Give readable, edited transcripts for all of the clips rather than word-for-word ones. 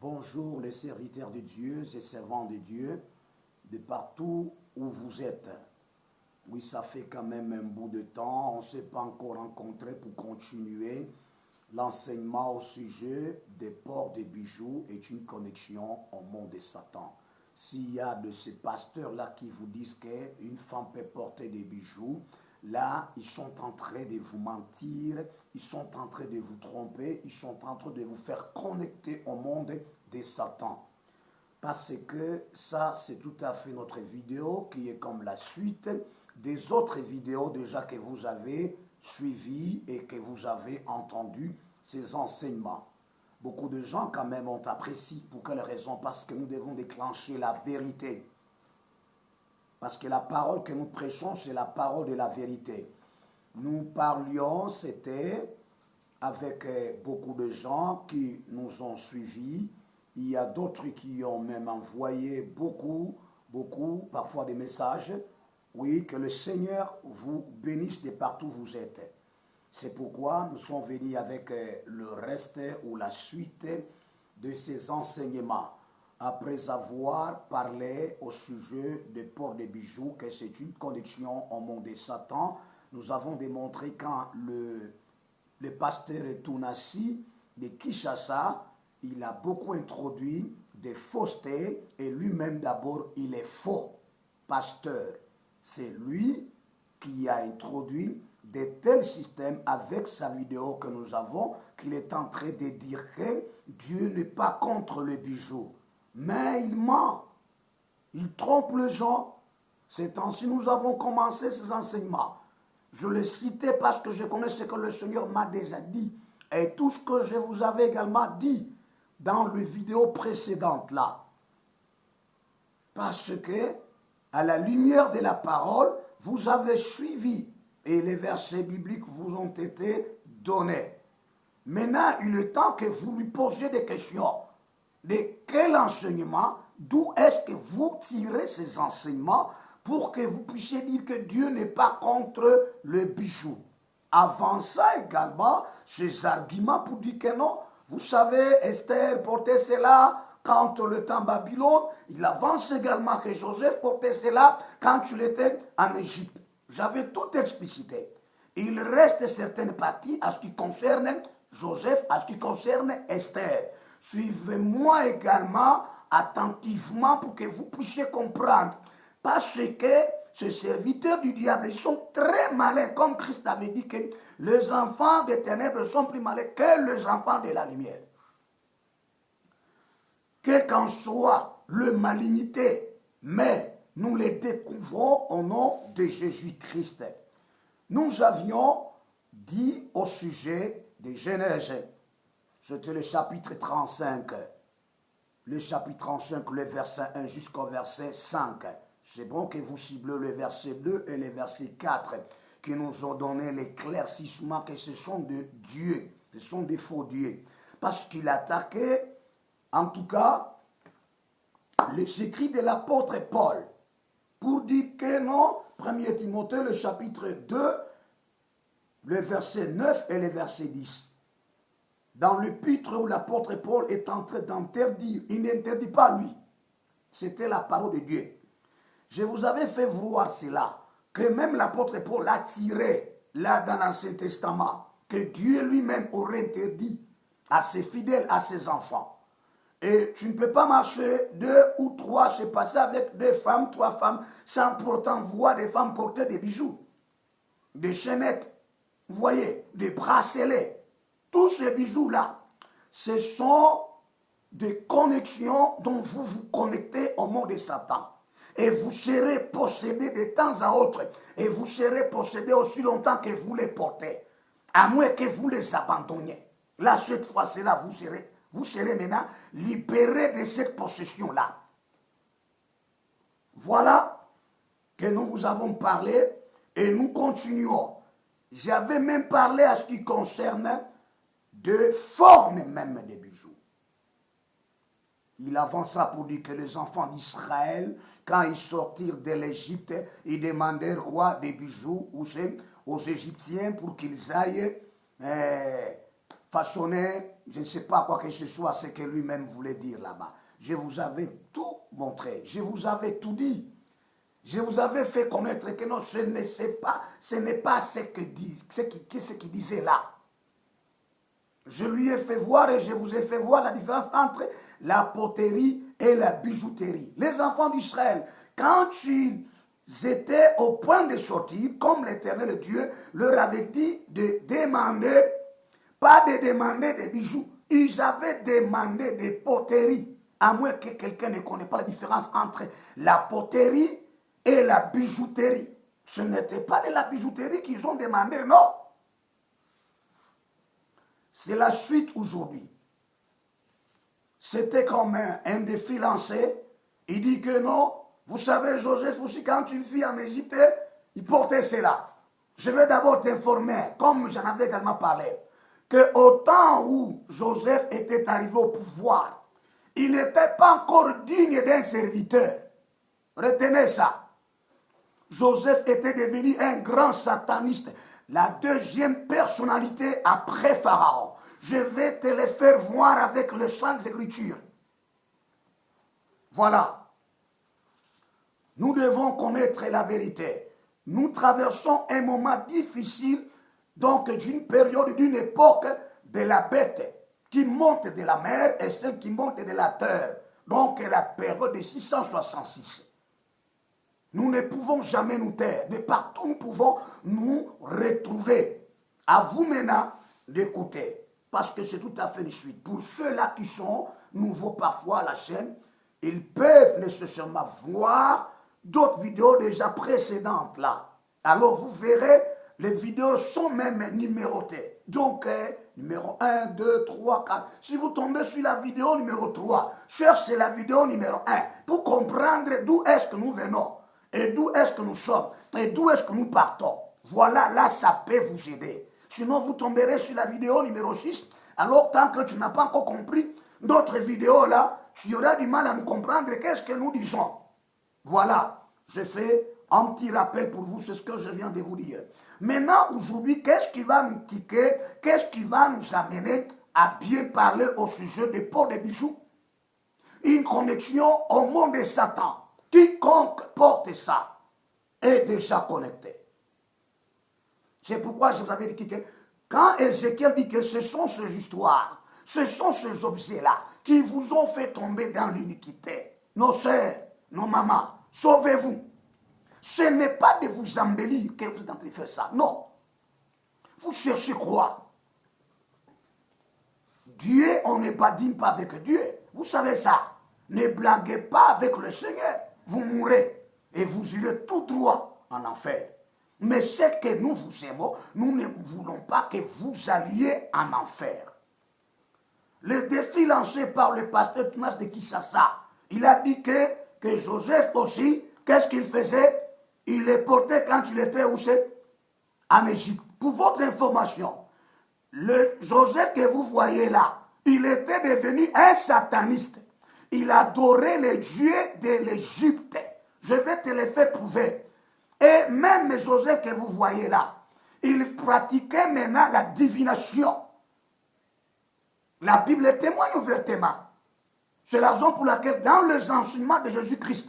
Bonjour les serviteurs de Dieu et servants de Dieu, de partout où vous êtes. Oui, ça fait quand même un bout de temps, on ne s'est pas encore rencontré pour continuer l'enseignement au sujet des ports des bijoux est une connexion au monde de Satan. S'il y a de ces pasteurs-là qui vous disent qu'une femme peut porter des bijoux, là, ils sont en train de vous mentir, ils sont en train de vous tromper, ils sont en train de vous faire connecter au monde de Satan. Parce que ça, c'est tout à fait notre vidéo qui est comme la suite des autres vidéos déjà que vous avez suivies et que vous avez entendu ces enseignements. Beaucoup de gens quand même ont apprécié. Pour quelle raison? Parce que nous devons déclencher la vérité. Parce que la parole que nous prêchons, c'est la parole de la vérité. Nous parlions, c'était avec beaucoup de gens qui nous ont suivis. Il y a d'autres qui ont même envoyé beaucoup, parfois des messages. Oui, que le Seigneur vous bénisse de partout où vous êtes. C'est pourquoi nous sommes venus avec le reste ou la suite de ces enseignements. Après avoir parlé au sujet des ports de bijoux, que c'est une connexion au monde de Satan, nous avons démontré quand le pasteur Tunasi de Kinshasa, il a beaucoup introduit des faussetés et lui-même d'abord, il est faux pasteur. C'est lui qui a introduit de tels systèmes avec sa vidéo que nous avons, qu'il est en train de dire que Dieu n'est pas contre les bijoux, mais il ment, il trompe les gens. C'est ainsi que nous avons commencé ces enseignements. Je les citais parce que je connais ce que le Seigneur m'a déjà dit et tout ce que je vous avais également dit dans les vidéos précédentes là. Parce que, à la lumière de la parole, vous avez suivi et les versets bibliques vous ont été donnés. Maintenant, il est temps que vous lui posiez des questions. De quel enseignement, d'où est-ce que vous tirez ces enseignements pour que vous puissiez dire que Dieu n'est pas contre le bijou. Avant ça également, ces arguments pour dire que non, vous savez, Esther portait cela quand le temps Babylone, il avance également que Joseph portait cela quand il était en Égypte. J'avais tout explicité. Il reste certaines parties à ce qui concerne Joseph, à ce qui concerne Esther. Suivez-moi également attentivement pour que vous puissiez comprendre. Parce que ces serviteurs du diable, ils sont très malins, comme Christ avait dit que les enfants des ténèbres sont plus malins que les enfants de la lumière. Quel qu'en soit le malignité, mais nous les découvrons au nom de Jésus-Christ. Nous avions dit au sujet de Genèse, c'était le chapitre 35, le chapitre 35, le verset 1 jusqu'au verset 5. C'est bon que vous ciblez le verset 2 et le verset 4 qui nous ont donné l'éclaircissement que ce sont de Dieu, ce sont des faux dieux. Parce qu'il attaquait, en tout cas, les écrits de l'apôtre Paul pour dire que non, 1 Timothée, le chapitre 2, le verset 9 et le verset 10. Dans l'épître où l'apôtre Paul est en train d'interdire, il n'interdit pas lui. C'était la parole de Dieu. Je vous avais fait voir cela, que même l'apôtre Paul a tiré là dans l'Ancien Testament, que Dieu lui-même aurait interdit à ses fidèles, à ses enfants. Et tu ne peux pas marcher 2 ou 3, se passer avec 2 femmes, 3 femmes, sans pourtant voir des femmes porter des bijoux, des chaînettes, vous voyez, des bracelets. Tous ces bijoux-là, ce sont des connexions dont vous vous connectez au monde de Satan. Et vous serez possédé de temps à autre. Et vous serez possédé aussi longtemps que vous les portez. À moins que vous les abandonniez. Là, cette fois-là, vous serez maintenant libéré de cette possession-là. Voilà que nous vous avons parlé et nous continuons. J'avais même parlé à ce qui concerne de formes même des bijoux. Il avança pour dire que les enfants d'Israël, quand ils sortirent de l'Égypte, ils demandèrent quoi? Des bijoux aux Égyptiens pour qu'ils aillent façonner je ne sais pas quoi que ce soit, ce que lui-même voulait dire là-bas. Je vous avais tout montré, je vous avais tout dit. Je vous avais fait connaître que non, ce n'est pas ce qu'il disait là. Je lui ai fait voir et je vous ai fait voir la différence entre la poterie et la bijouterie. Les enfants d'Israël, quand ils étaient au point de sortir, comme l'Éternel Dieu leur avait dit de demander, pas de demander des bijoux, ils avaient demandé des poteries, à moins que quelqu'un ne connaisse pas la différence entre la poterie et la bijouterie. Ce n'était pas de la bijouterie qu'ils ont demandé, non. C'est la suite aujourd'hui. C'était comme un défi lancé. Il dit que non, vous savez, Joseph aussi, quand une fille en Égypte, il portait cela. Je vais d'abord t'informer, comme j'en avais également parlé, qu'au temps où Joseph était arrivé au pouvoir, il n'était pas encore digne d'un serviteur. Retenez ça. Joseph était devenu un grand sataniste, la deuxième personnalité après Pharaon. Je vais te le faire voir avec le sang des Écritures. Voilà. Nous devons connaître la vérité. Nous traversons un moment difficile, donc d'une période, d'une époque de la bête qui monte de la mer et celle qui monte de la terre. Donc la période de 666. Nous ne pouvons jamais nous taire. De partout, nous pouvons nous retrouver. À vous maintenant d'écouter. Parce que c'est tout à fait une suite. Pour ceux-là qui sont nouveaux parfois à la chaîne, ils peuvent nécessairement voir d'autres vidéos déjà précédentes là. Alors vous verrez, les vidéos sont même numérotées. Donc, numéro 1, 2, 3, 4. Si vous tombez sur la vidéo numéro 3, cherchez la vidéo numéro 1 pour comprendre d'où est-ce que nous venons. Et d'où est-ce que nous sommes? Et d'où est-ce que nous partons? Voilà, là, ça peut vous aider. Sinon, vous tomberez sur la vidéo numéro 6. Alors, tant que tu n'as pas encore compris d'autres vidéos là, tu auras du mal à nous comprendre qu'est-ce que nous disons. Voilà, je fais un petit rappel pour vous, c'est ce que je viens de vous dire. Maintenant, aujourd'hui, qu'est-ce qui va nous tiquer? Qu'est-ce qui va nous amener à bien parler au sujet des port des bijoux? Une connexion au monde de Satan. Quiconque porte ça est déjà connecté. C'est pourquoi je vous avais dit que quand Ézéchiel dit que ce sont ces histoires, ce sont ces objets-là qui vous ont fait tomber dans l'iniquité, nos sœurs, nos mamans, sauvez-vous. Ce n'est pas de vous embellir que vous êtes en train de faire ça. Non. Vous cherchez quoi? Dieu, on ne badine pas avec Dieu. Vous savez ça. Ne blaguez pas avec le Seigneur. Vous mourrez et vous irez tout droit en enfer. Mais ce que nous vous aimons, nous ne voulons pas que vous alliez en enfer. Le défi lancé par le pasteur Thomas de Kinshasa, il a dit que Joseph aussi, qu'est-ce qu'il faisait? Il les portait quand il était où c'est? En Égypte. Pour votre information, le Joseph que vous voyez là, il était devenu un sataniste. Il adorait les dieux de l'Égypte. Je vais te le faire prouver. Et même Joseph que vous voyez là, il pratiquait maintenant la divination. La Bible témoigne ouvertement. C'est la raison pour laquelle dans les enseignements de Jésus-Christ,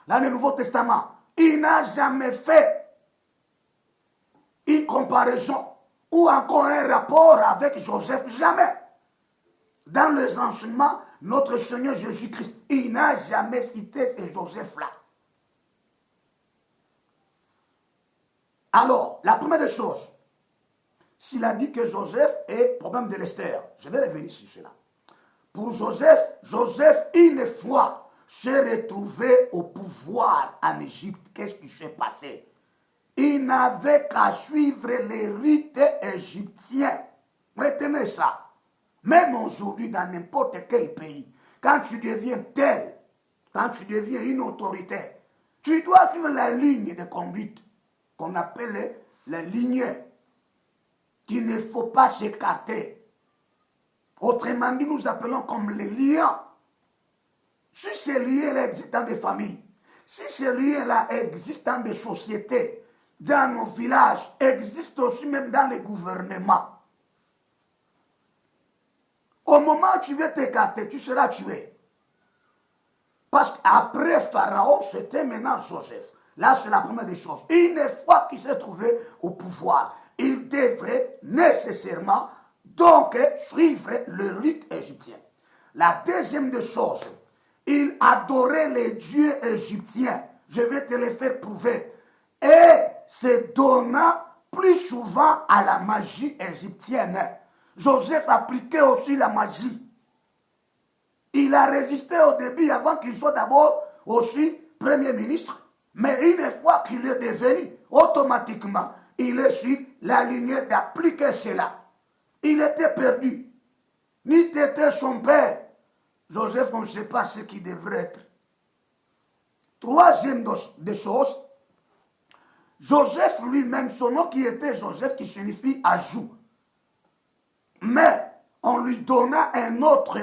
dans le Nouveau Testament, il n'a jamais fait une comparaison ou encore un rapport avec Joseph. Jamais. Dans les enseignements, notre Seigneur Jésus-Christ, il n'a jamais cité ce Joseph-là. Alors, la première des choses, s'il a dit que Joseph est problème de l'Esther, je vais revenir sur cela. Pour Joseph, une fois, s'est retrouvé au pouvoir en Égypte. Qu'est-ce qui s'est passé? Il n'avait qu'à suivre les rites égyptiens. Retenez ça. Même aujourd'hui, dans n'importe quel pays, quand tu deviens tel, quand tu deviens une autorité, tu dois suivre la ligne de conduite qu'on appelle la ligne qu'il ne faut pas s'écarter. Autrement dit, nous appelons comme les liens. Si ces liens-là existent dans des familles, si ces liens-là existent dans des sociétés, dans nos villages, existent aussi même dans les gouvernements. Au moment où tu veux t'écarter, tu seras tué. Parce qu'après Pharaon, c'était maintenant Joseph. Là, c'est la première des choses. Une fois qu'il s'est trouvé au pouvoir, il devrait nécessairement donc suivre le rite égyptien. La deuxième des choses, il adorait les dieux égyptiens. Je vais te le faire prouver. Et se donna plus souvent à la magie égyptienne. Joseph appliquait aussi la magie. Il a résisté au début avant qu'il soit d'abord aussi Premier ministre. Mais une fois qu'il est devenu, automatiquement, il est sur la lignée d'appliquer cela. Il était perdu. Ni était son père. Joseph, on ne sait pas ce qu'il devrait être. Troisième des choses, Joseph lui-même, son nom qui était Joseph, qui signifie ajout. Mais on lui donna un autre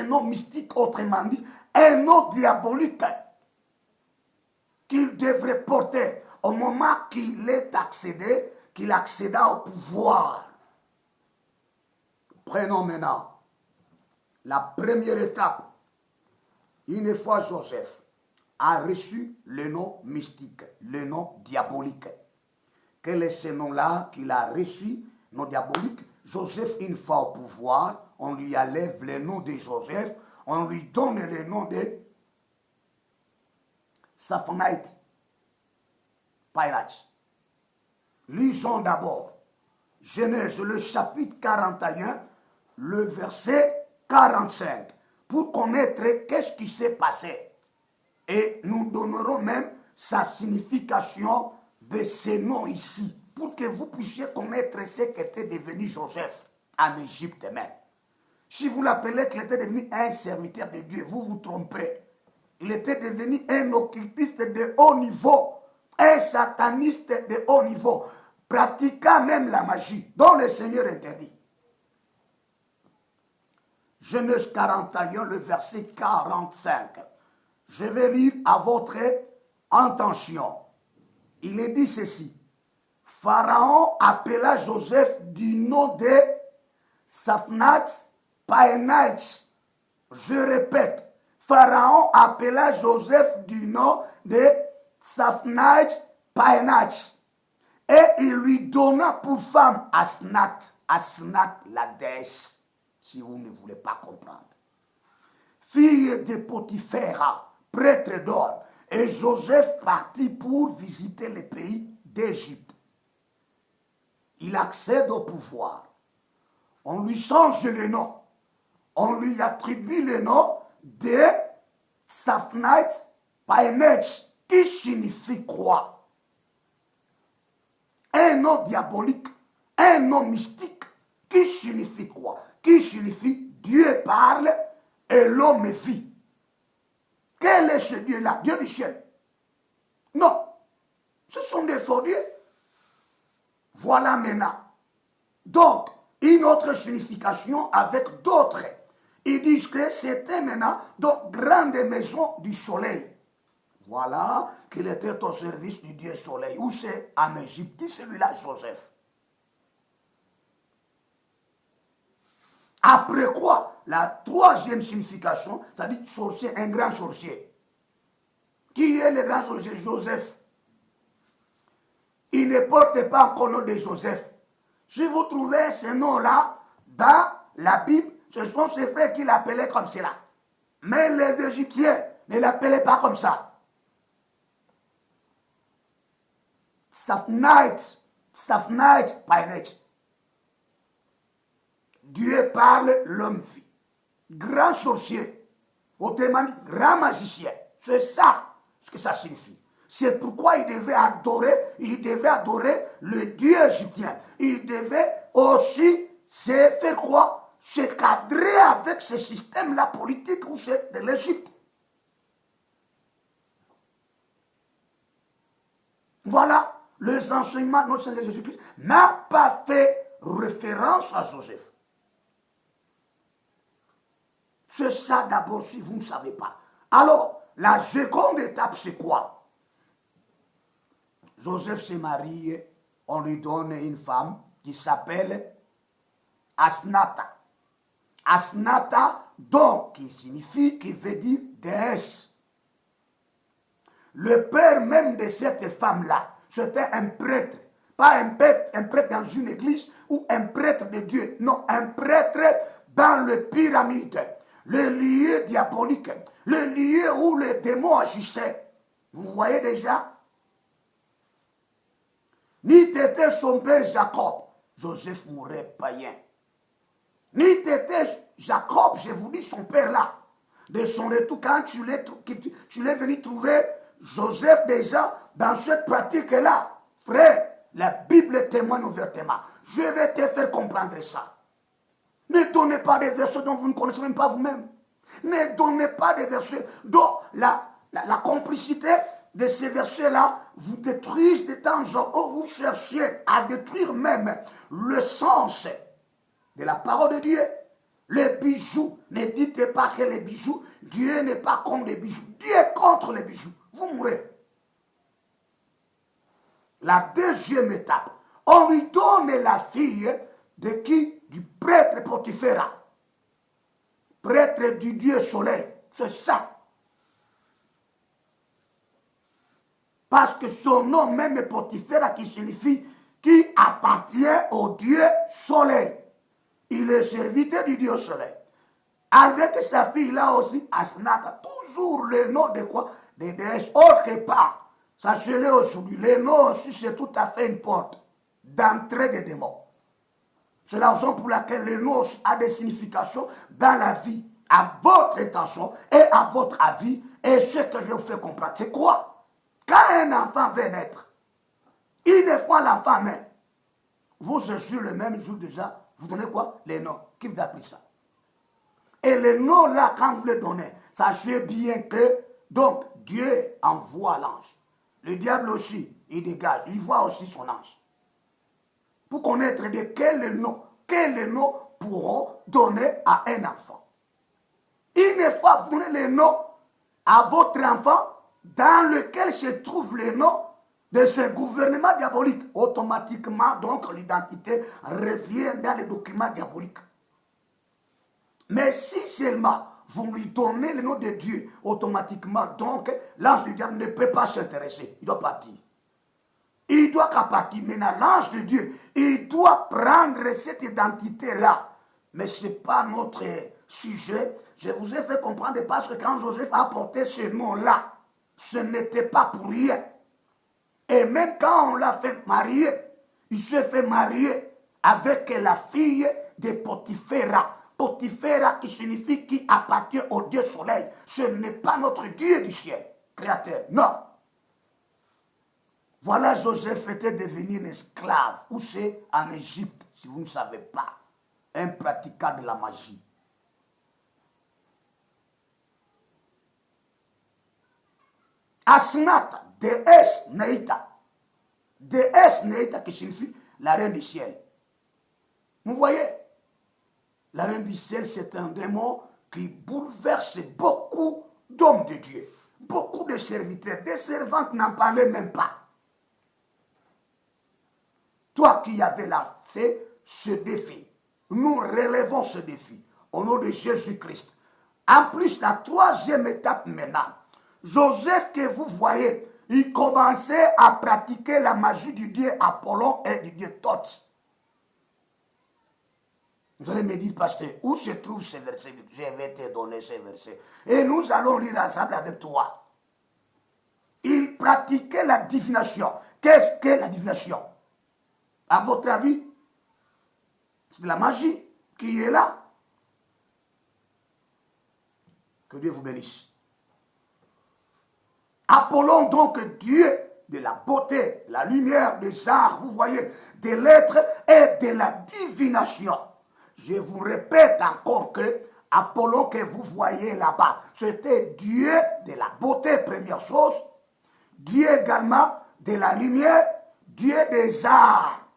nom mystique, autrement dit, un nom diabolique qu'il devrait porter au moment qu'il est accédé, qu'il accéda au pouvoir. Prenons maintenant la première étape. Une fois Joseph a reçu le nom mystique, le nom diabolique. Quel est ce nom-là qu'il a reçu, nom diabolique? Joseph, une fois au pouvoir, on lui enlève le nom de Joseph, on lui donne le nom de Saphnath Painach. Lisons d'abord Genèse, le chapitre 41, le verset 45, pour connaître qu'est-ce qui s'est passé. Et nous donnerons même sa signification de ce nom ici, pour que vous puissiez connaître ce qu'était devenu Joseph en Égypte même. Si vous l'appelez qu'il était devenu un serviteur de Dieu, vous vous trompez. Il était devenu un occultiste de haut niveau, un sataniste de haut niveau, pratiquant même la magie, dont le Seigneur interdit. Genèse 41, le verset 45. Je vais lire à votre intention. Il est dit ceci. Pharaon appela Joseph du nom de Saphnath Painach. Je répète, Pharaon appela Joseph du nom de Saphnath Painach. Et il lui donna pour femme Asnath. Asnath, la déesse, si vous ne voulez pas comprendre. Fille de Potiphera, prêtre d'or. Et Joseph partit pour visiter le pays d'Égypte. Il accède au pouvoir. On lui change le nom. On lui attribue le nom de Saphnath Painach, qui signifie quoi? Un nom diabolique, un nom mystique, qui signifie quoi? Qui signifie Dieu parle et l'homme vit. Quel est ce Dieu-là? Dieu du ciel? Non, ce sont des faux dieux. Voilà maintenant. Donc, une autre signification avec d'autres. Ils disent que c'était maintenant donc grande maison du soleil. Voilà qu'il était au service du Dieu soleil. Où c'est? En Égypte. Qui celui-là? Joseph. Après quoi? La troisième signification, ça dit sorcier, un grand sorcier. Qui est le grand sorcier? Joseph. Il ne porte pas encore le nom de Joseph. Si vous trouvez ce nom-là dans la Bible, ce sont ses frères qui l'appelaient comme cela. Mais les Égyptiens ne l'appelaient pas comme ça. Saphnath Painach. Dieu parle, l'homme vit. Grand sorcier, autrement dit, grand magicien. C'est ça ce que ça signifie. C'est pourquoi il devait adorer le Dieu égyptien. Il devait aussi se faire quoi? Se cadrer avec ce système-là politique ou c'est de l'Égypte. Voilà les enseignements de notre Seigneur Jésus-Christ n'a pas fait référence à Joseph. C'est ça d'abord si vous ne savez pas. Alors, la seconde étape, c'est quoi? Joseph se marie, on lui donne une femme qui s'appelle Asnatha. Asnata, donc, qui veut dire déesse. Le père même de cette femme-là, c'était un prêtre. Pas un prêtre dans une église ou un prêtre de Dieu. Non, un prêtre dans le pyramide. Le lieu diabolique. Le lieu où les démons agissaient. Vous voyez déjà? Ni t'était son père Jacob. Joseph mourait païen. Ni t'était Jacob, je vous dis, son père là. De son retour, quand tu l'es venu trouver Joseph déjà dans cette pratique-là. Frère, la Bible témoigne ouvertement. Je vais te faire comprendre ça. Ne donnez pas des versets dont vous ne connaissez même pas vous-même. Ne donnez pas des versets dont la complicité de ces versets-là vous détruisent de temps en temps. Vous cherchez à détruire même le sens de la parole de Dieu. Les bijoux, ne dites pas que les bijoux, Dieu n'est pas contre les bijoux. Dieu est contre les bijoux. Vous mourrez. La deuxième étape, on lui donne la fille de qui? Du prêtre Potiphera. Prêtre du Dieu soleil. C'est ça. Parce que son nom même est Potiphera qui signifie qui appartient au Dieu soleil. Il est serviteur du Dieu soleil. Avec sa fille là aussi, Asnata, toujours le nom de quoi? Des déesses. Autre part. Sachez-le aujourd'hui, le nom aussi c'est tout à fait une porte d'entrée des démons. C'est la raison pour laquelle le nom a des significations dans la vie, à votre intention et à votre avis. Et ce que je vous fais comprendre, c'est quoi? Quand un enfant veut naître, une fois l'enfant naît, vous sur le même jour déjà, vous donnez quoi? Les noms. Qui vous a pris ça? Et les noms là, quand vous les donnez, sachez bien que, donc, Dieu envoie l'ange. Le diable aussi, il dégage, il voit aussi son ange. Pour connaître de quel nom pourront donner à un enfant. Une fois vous donnez le nom à votre enfant, dans lequel se trouve le nom de ce gouvernement diabolique, automatiquement, donc, l'identité revient dans les documents diaboliques. Mais si seulement vous lui donnez le nom de Dieu, automatiquement, donc, l'ange du diable ne peut pas s'intéresser. Il doit partir. Il doit qu'à partir. Maintenant, l'ange de Dieu, il doit prendre cette identité-là. Mais ce n'est pas notre sujet. Je vous ai fait comprendre parce que quand Joseph a porté ce nom-là, ce n'était pas pour rien. Et même quand on l'a fait marier, il s'est fait marier avec la fille de Potiphera. Potiphera qui signifie qui appartient au Dieu soleil. Ce n'est pas notre Dieu du ciel, créateur. Non. Voilà, Joseph était devenu un esclave. Où c'est? En Égypte, si vous ne savez pas. Un pratiquant de la magie. Asnata, déesse Neita. Déesse Neita qui signifie la reine du ciel. Vous voyez? La reine du ciel, c'est un démon qui bouleverse beaucoup d'hommes de Dieu. Beaucoup de serviteurs. Des servantes n'en parlaient même pas. Toi qui avais lancé ce défi, nous relevons ce défi au nom de Jésus-Christ. En plus, la troisième étape maintenant, Joseph que vous voyez, il commençait à pratiquer la magie du dieu Apollon et du dieu Thoth. Vous allez me dire, pasteur, où se trouve ce verset? Je vais te donner ce verset. Et nous allons lire ensemble avec toi. Il pratiquait la divination. Qu'est-ce que la divination? À votre avis, c'est de la magie qui est là. Que Dieu vous bénisse. Apollon, donc, Dieu de la beauté, la lumière, des arts, vous voyez, des lettres et de la divination. Je vous répète encore que Apollon que vous voyez là-bas, c'était Dieu de la beauté, première chose. Dieu également de la lumière, Dieu des arts,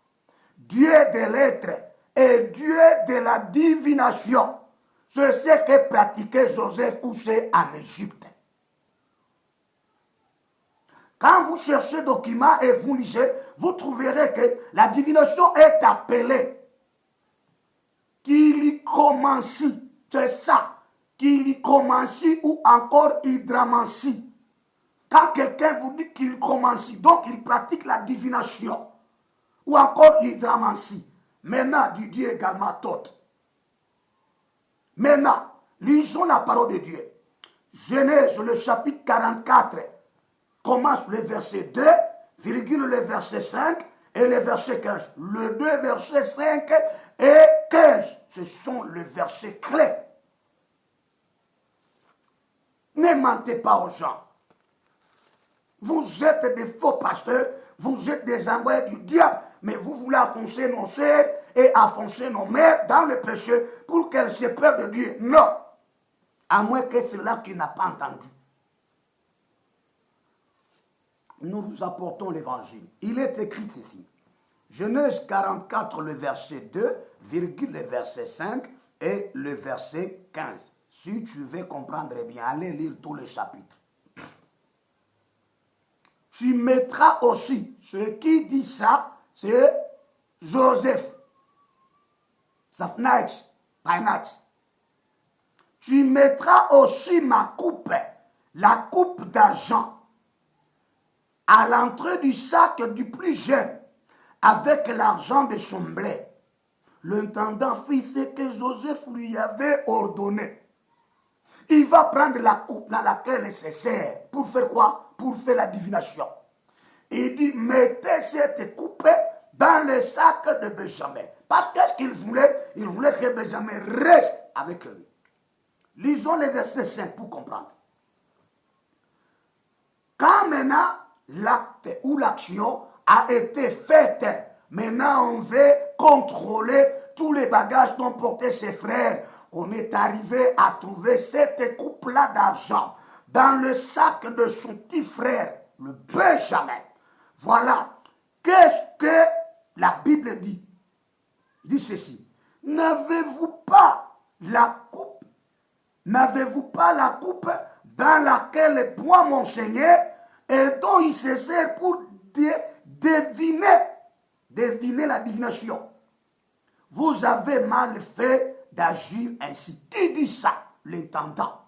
Dieu des lettres et Dieu de la divination. C'est ce que pratiquait Joseph Poussé en Égypte. Quand vous cherchez ce document et vous lisez, vous trouverez que la divination est appelée qu'il y commence, c'est ça, qu'il y commence ou encore hydramancie. Quand quelqu'un vous dit qu'il commence, donc il pratique la divination ou encore hydramancie. Maintenant, du Dieu également tot. Maintenant, lisons la parole de Dieu. Genèse, le chapitre 44, commence le verset 2, virgule le verset 5 et le verset 15. Le 2, verset 5 et 15, ce sont les versets clés. Ne mentez pas aux gens. Vous êtes des faux pasteurs, vous êtes des envoyés du diable, mais vous voulez enfoncer nos sœurs et enfoncer nos mères dans le péché pour qu'elles se peur de Dieu. Non. À moins que c'est là qui n'a pas entendu. Nous vous apportons l'évangile. Il est écrit ici. Genèse 44, le verset 2, virgule le verset 5 et le verset 15. Si tu veux comprendre bien, allez lire tout le chapitre. Tu mettras aussi, ce qui dit ça, c'est Joseph. Safnach, Painach. Tu mettras aussi ma coupe, la coupe d'argent, à l'entrée du sac du plus jeune, avec l'argent de son blé. L'intendant fit ce que Joseph lui avait ordonné. Il va prendre la coupe dans laquelle il se sert. Pour faire quoi? Pour faire la divination. Il dit, mettez cette coupe dans le sac de Benjamin. Parce qu'est-ce qu'il voulait? Il voulait que Benjamin reste avec lui. Lisons le verset 5 pour comprendre. Quand maintenant l'acte ou l'action a été faite, maintenant on veut contrôler tous les bagages dont portaient ses frères. On est arrivé à trouver cette coupe-là d'argent dans le sac de son petit frère, le Benjamin. Voilà. Qu'est-ce que la Bible dit? Il dit ceci. N'avez-vous pas la coupe? N'avez-vous pas la coupe dans laquelle boit mon Seigneur et dont il se sert pour deviner la divination? Vous avez mal fait d'agir ainsi. Qui dit ça? L'intendant.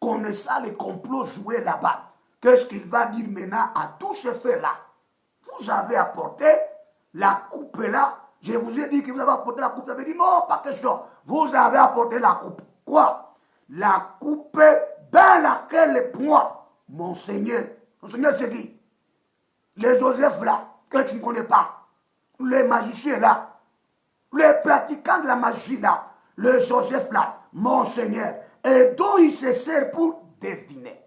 Connaissant les complots joués là-bas, qu'est-ce qu'il va dire maintenant à tous ces faits-là? Vous avez apporté la coupe là. Je vous ai dit que vous avez apporté la coupe. Vous avez dit non, pas question. Vous avez apporté la coupe. Quoi? La coupe dans laquelle moi, mon Seigneur c'est qui? Les Joseph là, que tu ne connais pas. Les magiciens là. Les pratiquants de la magie là. Le Joseph là, mon Seigneur. Et dont il se sert pour deviner.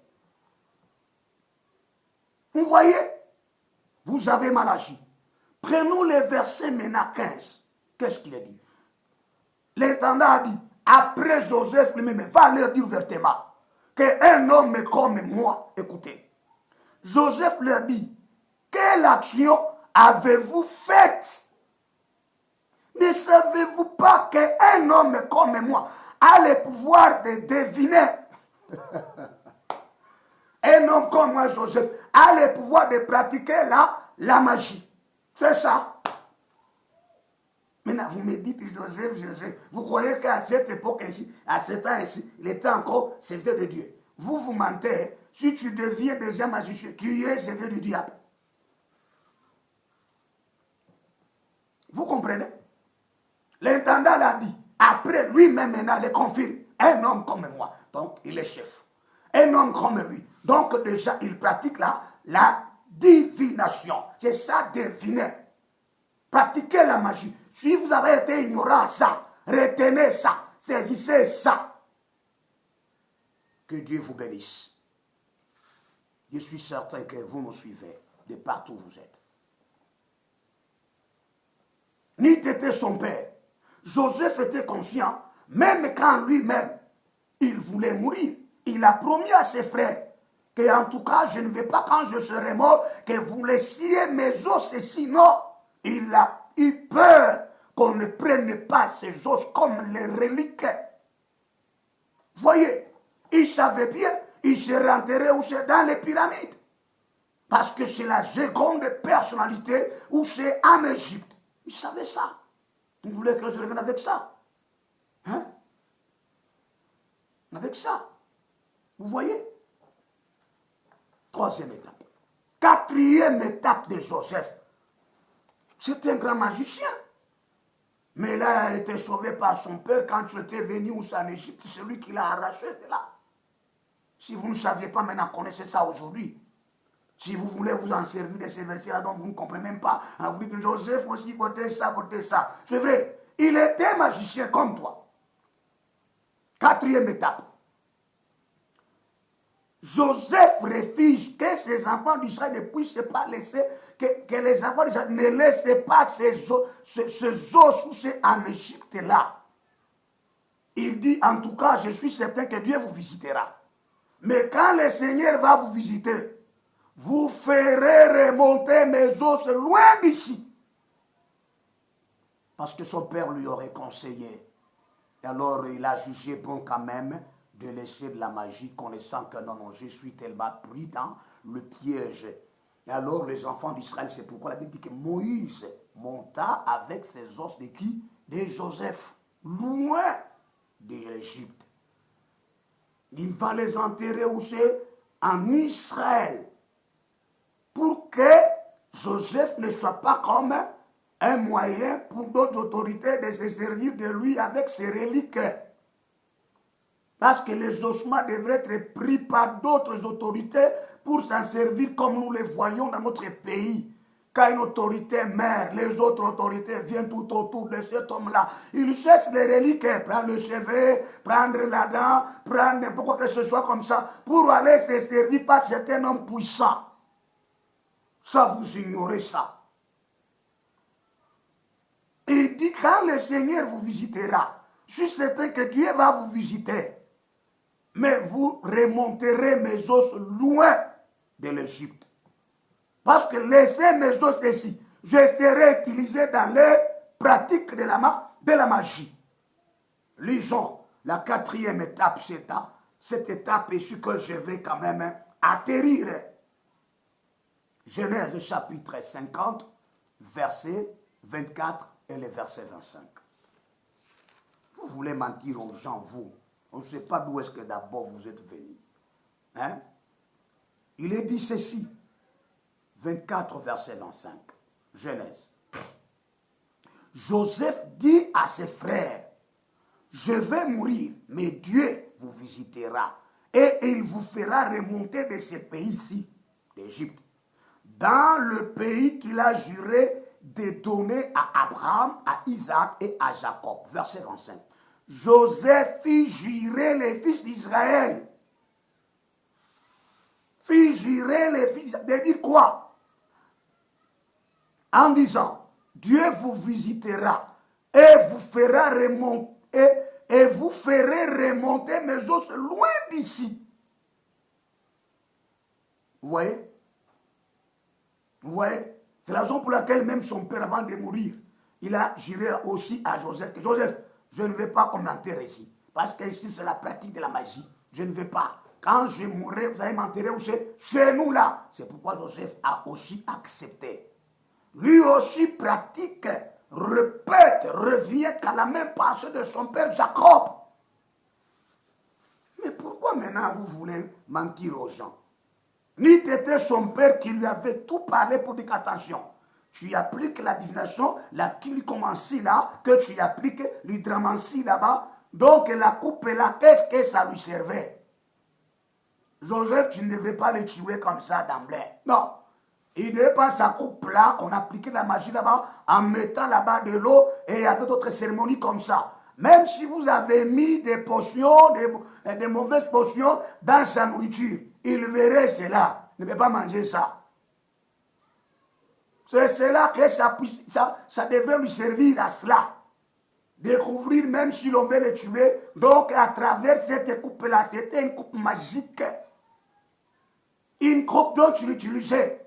Vous voyez? Vous avez mal agi. Prenons les versets maintenant 15. Qu'est-ce qu'il a dit? L'intendant a dit, après Joseph lui-même, va leur dire ouvertement qu'un homme comme moi, écoutez, Joseph leur dit, quelle action avez-vous faite? Ne savez-vous pas qu'un homme comme moi a le pouvoir de deviner? Un homme comme moi, Joseph, a le pouvoir de pratiquer la magie. C'est ça. Maintenant, vous me dites, Joseph, vous croyez qu'à cette époque ici, à ce temps ici, il était encore serviteur de Dieu. Vous mentez. Si tu deviens déjà magicien, tu es serviteur du diable. Vous comprenez? L'intendant l'a dit. Après, lui-même maintenant le confirme. Un homme comme moi. Donc, il est chef. Un homme comme lui. Donc, déjà, il pratique la divination. C'est ça, deviner. Pratiquez la magie. Si vous avez été ignorant à ça, retenez ça. Saisissez ça. Que Dieu vous bénisse. Je suis certain que vous me suivez de partout où vous êtes. Ni était son père. Joseph était conscient, même quand lui-même, il voulait mourir. Il a promis à ses frères que, en tout cas, je ne vais pas, quand je serai mort, que vous laissiez mes os, sinon, il a eu peur qu'on ne prenne pas ses os comme les reliques. Voyez, il savait bien, il serait enterré où c'est dans les pyramides. Parce que c'est la seconde personnalité où c'est en Égypte. Il savait ça. Vous voulez que je revienne avec ça? Hein? Avec ça. Vous voyez? Troisième étape. Quatrième étape de Joseph. C'est un grand magicien. Mais il a été sauvé par son père quand il était venu en Égypte. C'est lui qui l'a arraché de là. Si vous ne saviez pas, maintenant connaissez ça aujourd'hui. Si vous voulez vous en servir de ces versets-là dont vous ne comprenez même pas, vous dites Joseph aussi, portez ça. C'est vrai. Il était magicien comme toi. Quatrième étape. Joseph refuse que ses enfants d'Israël ne puissent pas laisser, que les enfants d'Israël ne laissent pas ces os souchés en Égypte là. Il dit, en tout cas, je suis certain que Dieu vous visitera. Mais quand le Seigneur va vous visiter, vous ferez remonter mes os loin d'ici. Parce que son père lui aurait conseillé. Et alors il a jugé bon quand même de laisser de la magie, connaissant que non, je suis tellement pris dans le piège. Et alors les enfants d'Israël, c'est pourquoi la Bible dit que Moïse monta avec ses os de qui? De Joseph, loin de l'Égypte. Il va les enterrer aussi en Israël, pour que Joseph ne soit pas comme un moyen pour d'autres autorités de se servir de lui avec ses reliques. Parce que les ossements devraient être pris par d'autres autorités pour s'en servir comme nous les voyons dans notre pays. Quand une autorité meurt, les autres autorités viennent tout autour de cet homme-là. Ils cherchent les reliques, prendre le chevet, prendre la dent, prendre n'importe quoi que ce soit comme ça, pour aller se servir par certains hommes puissants. Ça, vous ignorez ça. Il dit, quand le Seigneur vous visitera, je suis certain que Dieu va vous visiter. Mais vous remonterez mes os loin de l'Égypte. Parce que laissez mes os ici, je serai utilisé dans les pratiques de la magie. Lisons la quatrième étape, cette étape est ce que je vais quand même atterrir. Genèse chapitre 50, verset 24 et le verset 25. Vous voulez mentir aux gens, vous. On ne sait pas d'où est-ce que d'abord vous êtes venus. Hein? Il est dit ceci, 24 verset 25, Genèse. Joseph dit à ses frères, je vais mourir, mais Dieu vous visitera et il vous fera remonter de ce pays-ci, d'Égypte, dans le pays qu'il a juré de donner à Abraham, à Isaac et à Jacob. Verset 25. Joseph fit jurer les fils d'Israël. Fit jurer les fils d'Israël. De dire quoi? En disant, Dieu vous visitera et vous fera remonter, et vous ferez remonter mes os loin d'ici. Vous voyez? Vous voyez? C'est la raison pour laquelle même son père, avant de mourir, il a juré aussi à Joseph que Joseph, je ne vais pas qu'on m'enterre ici. Parce que ici, c'est la pratique de la magie. Je ne vais pas. Quand je mourrai, vous allez m'enterrer aussi chez nous là. C'est pourquoi Joseph a aussi accepté. Lui aussi pratique, répète, revient qu'à la même pensée de son père Jacob. Mais pourquoi maintenant vous voulez mentir aux gens? Ni t'était son père qui lui avait tout parlé pour dire attention. Tu appliques la divination, la kilicomancie là, que tu appliques l'hydramancie là-bas. Donc la coupe là, qu'est-ce que ça lui servait? Joseph, tu ne devrais pas le tuer comme ça d'emblée. Non. Il devait prendre sa coupe là, on appliquait la magie là-bas, en mettant là-bas de l'eau et il y avait d'autres cérémonies comme ça. Même si vous avez mis des potions, des mauvaises potions dans sa nourriture, il verrait cela. Il ne peut pas manger ça. C'est cela que ça devrait lui servir à cela. Découvrir même si l'on veut le tuer. Donc à travers cette coupe-là, c'était une coupe magique. Une coupe dont tu l'utilisais.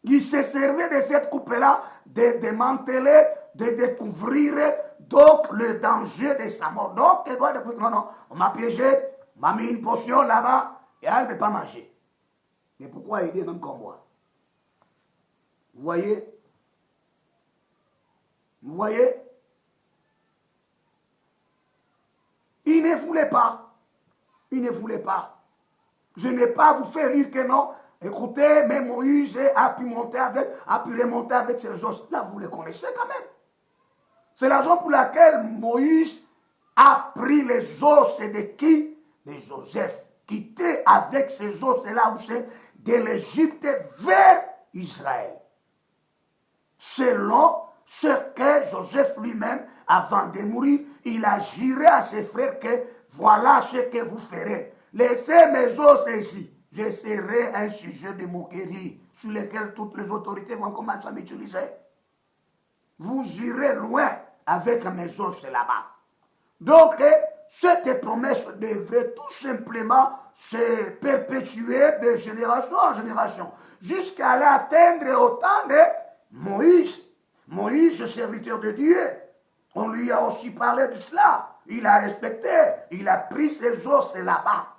Il se servait de cette coupe-là de démanteler, de découvrir donc le danger de sa mort. Donc elle doit découvrir, non, on m'a piégé, on m'a mis une potion là-bas et elle ne peut pas manger. Mais pourquoi aider même comme moi? Vous voyez? Vous voyez? Il ne voulait pas. Il ne voulait pas. Je n'ai pas à vous faire rire que non. Écoutez, mais Moïse a pu remonter avec ses os. Là, vous les connaissez quand même. C'est la raison pour laquelle Moïse a pris les os de qui? De Joseph. Quitté avec ses os, c'est là où c'est, de l'Égypte vers Israël. Selon ce que Joseph lui-même, avant de mourir, il a juré à ses frères que voilà ce que vous ferez. Laissez mes os ici. Je serai un sujet de moquerie sur lequel toutes les autorités vont commencer à m'utiliser. Vous irez loin avec mes os là-bas. Donc, cette promesse devrait tout simplement se perpétuer de génération en génération, jusqu'à l'atteindre au temps de Moïse. Moïse, serviteur de Dieu, on lui a aussi parlé de cela. Il a respecté, il a pris ses os là-bas.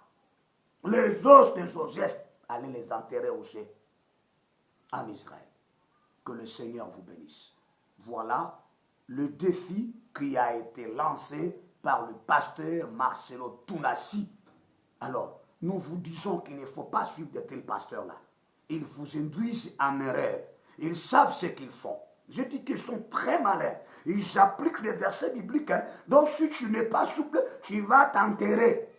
Les os de Joseph, allez les enterrer aussi en Israël. Que le Seigneur vous bénisse. Voilà le défi qui a été lancé par le pasteur Marcelo Tounassi. Alors, nous vous disons qu'il ne faut pas suivre de tels pasteurs-là. Ils vous induisent en erreur. Ils savent ce qu'ils font. Je dis qu'ils sont très malins. Ils appliquent les versets bibliques. Donc, si tu n'es pas souple, tu vas t'enterrer.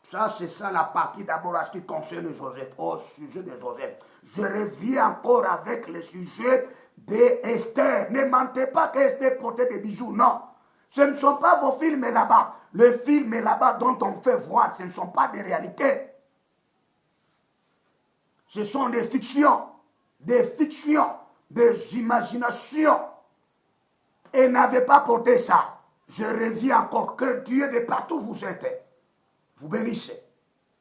Ça, c'est ça la partie d'abord à ce qui concerne Joseph. Au sujet de Joseph. Je reviens encore avec le sujet d'Esther. Ne mentez pas qu'Esther portait des bijoux. Non. Ce ne sont pas vos films là-bas. Les films là-bas dont on fait voir, ce ne sont pas des réalités. Ce sont des fictions, des imaginations. Et n'avez pas porté ça. Je reviens encore que Dieu de partout vous êtes. Vous bénissez.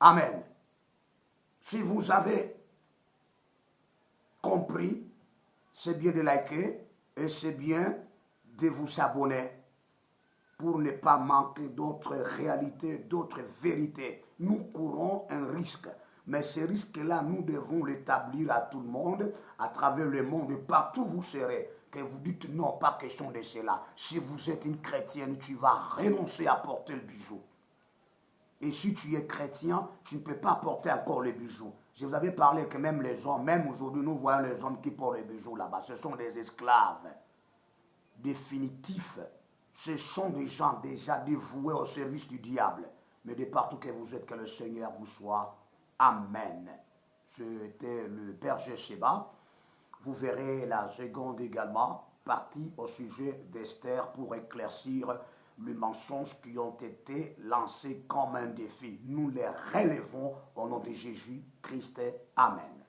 Amen. Si vous avez compris, c'est bien de liker et c'est bien de vous abonner pour ne pas manquer d'autres réalités, d'autres vérités. Nous courons un risque. Mais ce risque-là, nous devons l'établir à tout le monde, à travers le monde, partout où vous serez. Que vous dites non, pas question de cela. Si vous êtes une chrétienne, tu vas renoncer à porter le bijou. Et si tu es chrétien, tu ne peux pas porter encore les bijoux. Je vous avais parlé que même les hommes, même aujourd'hui, nous voyons les hommes qui portent les bijoux là-bas. Ce sont des esclaves définitifs. Ce sont des gens déjà dévoués au service du diable. Mais de partout que vous êtes, que le Seigneur vous soit. Amen. C'était le Père Sheba. Vous verrez la seconde également, partie au sujet d'Esther pour éclaircir les mensonges qui ont été lancés comme un défi. Nous les relevons au nom de Jésus-Christ. Amen.